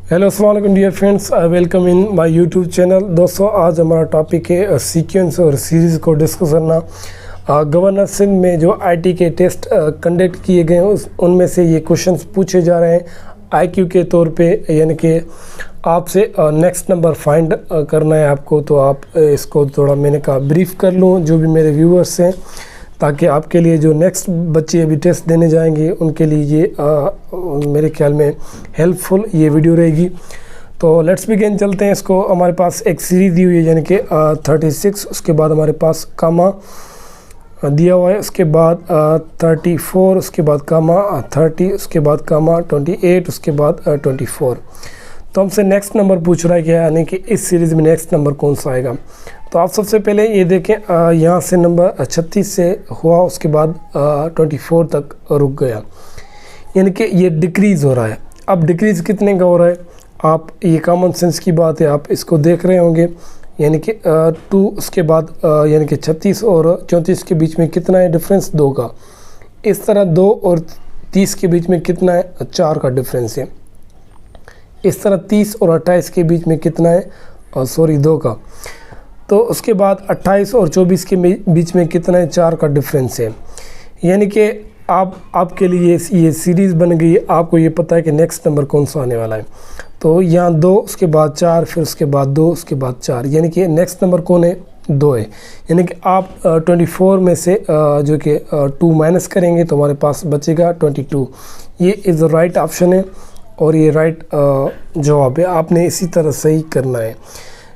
Hello अस्सलाम वालेकुम dear friends, welcome in my YouTube channel. दोस्तों, आज हमारा टॉपिक है सीक्वेंस और सीरीज़ को डिस्कस करना। गवर्नर सिंध में जो आईटी के टेस्ट कंडक्ट किए गए हैं उनमें से ये क्वेश्चंस पूछे जा रहे हैं आईक्यू के तौर पे, यानी कि आपसे नेक्स्ट नंबर फाइंड करना है आपको। तो आप इसको थोड़ा मैंने कहा ब्रीफ कर लूँ जो भी मेरे व्यूअर्स हैं, ताकि आपके लिए जो नेक्स्ट बच्चे अभी टेस्ट देने जाएंगे उनके लिए ये मेरे ख्याल में हेल्पफुल ये वीडियो रहेगी। तो लेट्स बिगिन, चलते हैं इसको। हमारे पास एक सीरीज़ दी हुई है, यानी कि 36, उसके बाद हमारे पास कामा दिया हुआ है, उसके बाद 34, उसके बाद कामा 30, उसके बाद कामा 28, उसके बाद 24। तो हमसे नेक्स्ट नंबर पूछ रहा है क्या, यानी कि इस सीरीज़ में नेक्स्ट नंबर कौन सा आएगा। तो आप सबसे पहले ये देखें, यहाँ से नंबर 36 से हुआ, उसके बाद 24 तक रुक गया, यानी कि ये डिक्रीज़ हो रहा है। अब डिक्रीज़ कितने का हो रहा है, आप ये कॉमन सेंस की बात है, आप इसको देख रहे होंगे। यानी कि 2, उसके बाद यानी कि 36 और 34 के बीच में कितना है डिफरेंस, 2 का। इस तरह 2 और 30 के बीच में कितना है, 4 का डिफरेंस है। इस तरह 30 और 28 के बीच में कितना है, 2 का। तो उसके बाद 28 और 24 के बीच में कितना है, 4 का डिफरेंस है। यानी कि आपके लिए ये सीरीज़ बन गई, आपको ये पता है कि नेक्स्ट नंबर कौन सा आने वाला है। तो यहाँ 2, उसके बाद 4, फिर उसके बाद 2, उसके बाद 4, यानी कि नेक्स्ट नंबर कौन है, 2 है। यानी कि आप 24 में से जो कि 2 माइनस करेंगे तो हमारे पास बचेगा 22। ये इज़ द राइट ऑप्शन है और ये राइट जवाब है। आपने इसी तरह सही करना है।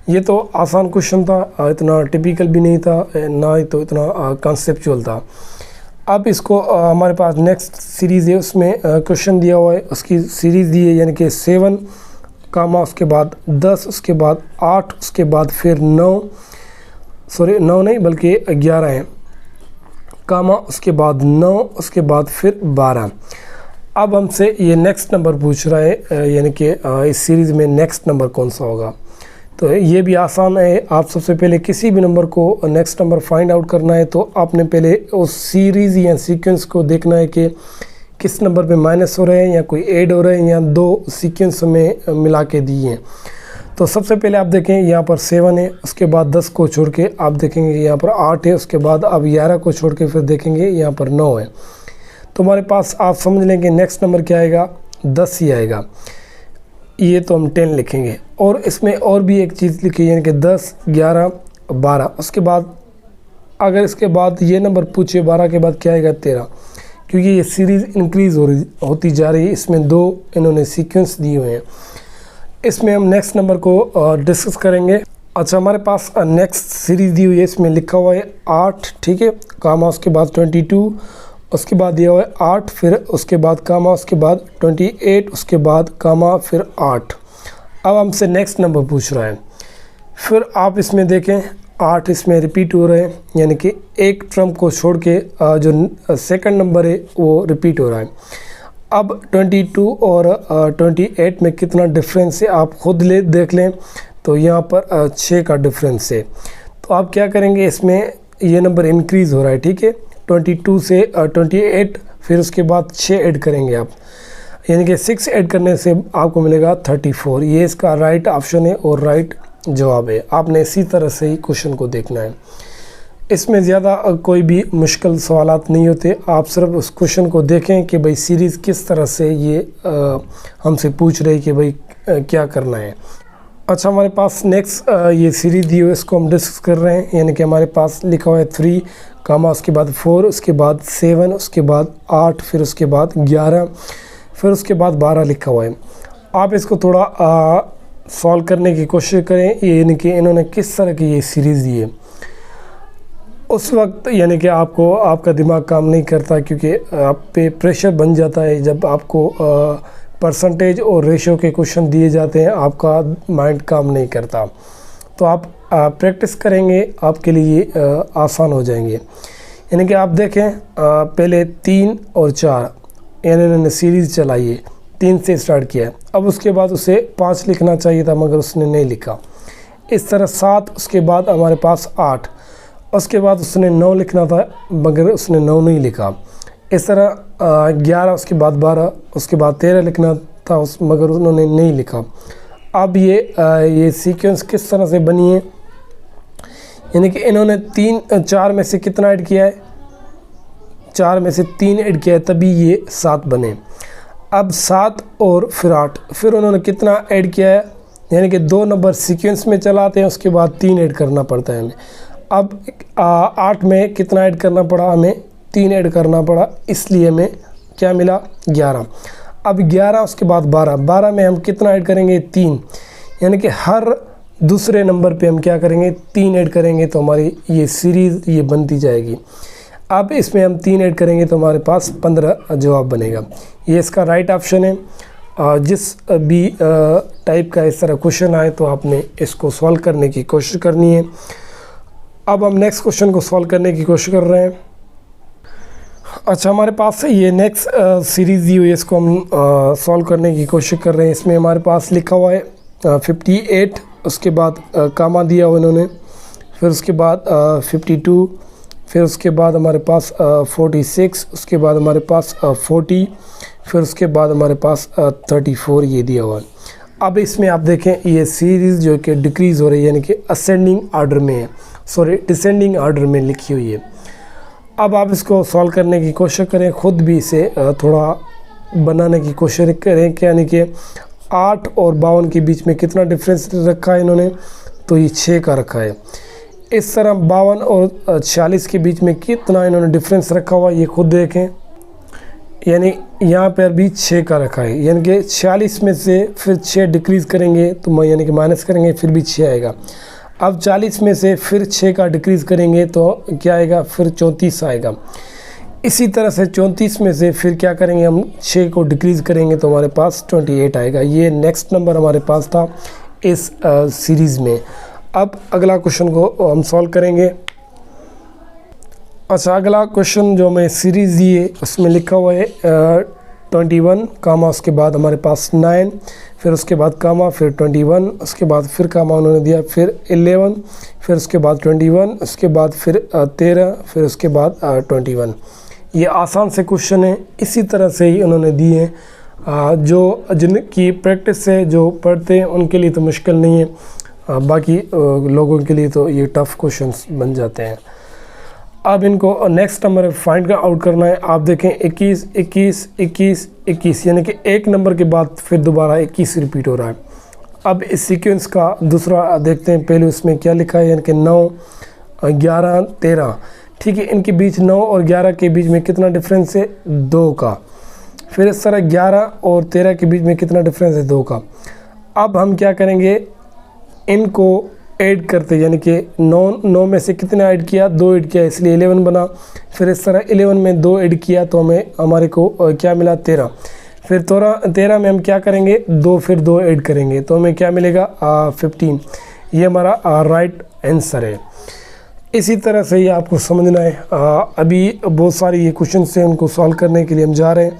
ये तो आसान क्वेश्चन था, इतना टिपिकल भी नहीं था, ना ही तो इतना कॉन्सेप्चुअल था। अब इसको हमारे पास नेक्स्ट सीरीज़ है, उसमें क्वेश्चन दिया हुआ है, उसकी सीरीज़ दी है, यानी कि 7 कामा, उसके बाद 10, उसके बाद 8, उसके बाद फिर 9 नहीं बल्कि 11 है, कामा, उसके बाद 9, उसके बाद फिर 12। अब हमसे ये नेक्स्ट नंबर पूछ रहा है, यानी कि इस सीरीज़ में नेक्स्ट नंबर कौन सा होगा। तो ये भी आसान है। आप सबसे पहले किसी भी नंबर को नेक्स्ट नंबर फाइंड आउट करना है तो आपने पहले उस सीरीज़ या सीक्वेंस को देखना है कि किस नंबर पे माइनस हो रहे हैं या कोई ऐड हो रहे हैं या 2 सीक्वेंस में मिला के दिए हैं। तो सबसे पहले आप देखें यहाँ पर 7 है, उसके बाद 10 को छोड़ के आप देखेंगे यहाँ पर 8 है, उसके बाद अब 11 को छोड़ के फिर देखेंगे यहाँ पर 9 है। तो हमारे पास आप समझ लें कि नेक्स्ट नंबर क्या आएगा, 10 ही आएगा। ये तो हम 10 लिखेंगे। और इसमें और भी एक चीज़ लिखी, यानी कि 10, 11, 12। उसके बाद अगर इसके बाद ये नंबर पूछे 12 के बाद क्या आएगा, 13, क्योंकि ये सीरीज़ इंक्रीज़ होती जा रही है। इसमें 2 इन्होंने सीक्वेंस दिए हुए हैं। इसमें हम नेक्स्ट नंबर को डिस्कस करेंगे। अच्छा, हमारे पास नेक्स्ट सीरीज़ दी हुई है, इसमें लिखा हुआ है 8, ठीक है, कामा, उसके बाद 22, उसके बाद दिया हुआ है 8, फिर उसके बाद कामा, उसके बाद 28, उसके बाद कामा, फिर 8। अब हमसे नेक्स्ट नंबर पूछ रहा है। फिर आप इसमें देखें 8 इसमें रिपीट हो रहे हैं, यानी कि एक टर्म को छोड़ के जो सेकंड नंबर है वो रिपीट हो रहा है। अब 22 और 28 में कितना डिफरेंस है आप ख़ुद देख लें। तो यहाँ पर 6 का डिफरेंस है। तो आप क्या करेंगे, इसमें ये नंबर इंक्रीज़ हो रहा है, ठीक है, 22 से 28, फिर उसके बाद 6 ऐड करेंगे आप, यानी कि 6 ऐड करने से आपको मिलेगा 34। ये इसका राइट ऑप्शन है और राइट जवाब है। आपने इसी तरह से ही क्वेश्चन को देखना है। इसमें ज़्यादा कोई भी मुश्किल सवालात नहीं होते। आप सिर्फ उस क्वेश्चन को देखें कि भाई सीरीज़ किस तरह से ये हमसे पूछ रही कि भाई क्या करना है। अच्छा, हमारे पास नेक्स्ट ये सीरीज़ दी हुई है, इसको हम डिस्कस कर रहे हैं। यानी कि हमारे पास लिखा हुआ है 3, कामा, उसके बाद 4, उसके बाद 7, उसके बाद 8, फिर उसके बाद 11, फिर उसके बाद 12 लिखा हुआ है। आप इसको थोड़ा सॉल्व करने की कोशिश करें, यानी कि इन्होंने किस तरह की ये सीरीज़ दी है। उस वक्त यानी कि आपका दिमाग काम नहीं करता, क्योंकि आप पे प्रेशर बन जाता है जब आपको परसेंटेज और रेशो के क्वेश्चन दिए जाते हैं, आपका माइंड काम नहीं करता। तो आप प्रैक्टिस करेंगे, आपके लिए आसान हो जाएंगे। यानी कि आप देखें पहले 3 और 4 यानी इन्होंने सीरीज़ चलाई है, 3 से स्टार्ट किया है। अब उसके बाद उसे 5 लिखना चाहिए था, मगर उसने नहीं लिखा। इस तरह 7, उसके बाद हमारे पास 8, उसके बाद उसने 9 लिखना था, मगर उसने 9 नहीं लिखा। इस तरह 11, उसके बाद 12, उसके बाद 13 लिखना था उस, मगर उन्होंने नहीं लिखा। अब ये सीक्वेंस किस तरह से बनी है, यानी कि इन्होंने 4 में से कितना ऐड किया है, 4 में से 3 ऐड किया है, तभी ये 7 बने। अब 7 और फिर 8, फिर उन्होंने कितना ऐड किया है, यानी कि 2 नंबर सीक्वेंस में चलाते हैं, उसके बाद 3 ऐड करना पड़ता है हमें। अब 8 में कितना ऐड करना पड़ा, हमें 3 ऐड करना पड़ा, इसलिए हमें क्या मिला, 11। अब 11 उसके बाद 12 में हम कितना ऐड करेंगे, 3, यानी कि हर दूसरे नंबर पे हम क्या करेंगे, 3 ऐड करेंगे, तो हमारी ये सीरीज़ ये बनती जाएगी। अब इसमें हम 3 ऐड करेंगे तो हमारे पास 15 जवाब बनेगा। ये इसका राइट ऑप्शन है। जिस भी टाइप का इस तरह क्वेश्चन आए तो आपने इसको सॉल्व करने की कोशिश करनी है। अब हम नेक्स्ट क्वेश्चन को सॉल्व करने की कोशिश कर रहे हैं। अच्छा, हमारे पास ये नेक्स्ट सीरीज़ दी हुई है, इसको हम सॉल्व करने की कोशिश कर रहे हैं। इसमें हमारे पास लिखा हुआ है 58, उसके बाद कामा दिया हुआ इन्होंने, फिर उसके बाद 52, फिर उसके बाद हमारे पास 46, उसके बाद हमारे पास 40, फिर उसके बाद हमारे पास 34 ये दिया हुआ है। अब इसमें आप देखें ये सीरीज़ जो कि डिक्रीज़ हो रही है, यानी कि असेंडिंग ऑर्डर में है, सॉरी डिसेंडिंग ऑर्डर में लिखी हुई है। अब आप इसको सॉल्व करने की कोशिश करें, ख़ुद भी इसे थोड़ा बनाने की कोशिश करें कि यानी कि 8 और 52 के बीच में कितना डिफरेंस रखा है इन्होंने, तो ये 6 का रखा है। इस तरह 52 और 46 के बीच में कितना इन्होंने डिफरेंस रखा हुआ, ये खुद देखें, यानी यहाँ पर भी 6 का रखा है, यानी कि 46 में से फिर 6 डिक्रीज़ करेंगे तो यानी कि माइनस करेंगे, फिर भी 6 आएगा। अब 40 में से फिर 6 का डिक्रीज़ करेंगे तो क्या आएगा, फिर 34 आएगा। इसी तरह से 34 में से फिर क्या करेंगे, हम 6 को डिक्रीज़ करेंगे तो हमारे पास 28 आएगा। ये नेक्स्ट नंबर हमारे पास था इस सीरीज़ में। अब अगला क्वेश्चन को हम सॉल्व करेंगे। अच्छा, अगला क्वेश्चन जो हमें सीरीज़ दी है उसमें लिखा हुआ है 21 कामा, उसके बाद हमारे पास 9, फिर उसके बाद कामा, फिर 21, उसके बाद फिर कामा उन्होंने दिया, फिर 11, फिर उसके बाद 21, उसके बाद फिर 13, फिर उसके बाद 21। ये आसान से क्वेश्चन है, इसी तरह से ही उन्होंने दिए हैं। जिनकी प्रैक्टिस से जो पढ़ते हैं उनके लिए तो मुश्किल नहीं है, बाकी लोगों के लिए तो ये टफ़ क्वेश्चंस बन जाते हैं। अब इनको नेक्स्ट नंबर फाइंड आउट करना है। आप देखें 21, 21, 21, 21, यानी कि एक नंबर के बाद फिर दोबारा 21 रिपीट हो रहा है। अब इस सीक्वेंस का दूसरा देखते हैं, पहले उसमें क्या लिखा है, यानी कि 9, 11, 13, ठीक है। इनके बीच 9 और 11 के बीच में कितना डिफरेंस है, 2 का। फिर इस तरह 11 और 13 के बीच में कितना डिफरेंस है, 2 का। अब हम क्या करेंगे, इनको ऐड करते, यानी कि 9 में से कितना ऐड किया, 2 ऐड किया, इसलिए 11 बना। फिर इस तरह 11 में 2 ऐड किया तो हमारे को क्या मिला, 13। फिर 13 में हम क्या करेंगे, 2 फिर 2 ऐड करेंगे तो हमें क्या मिलेगा, 15। ये हमारा राइट आंसर है। इसी तरह से ये आपको समझना है। अभी बहुत सारी ये क्वेश्चन हैं, उनको सॉल्व करने के लिए हम जा रहे हैं।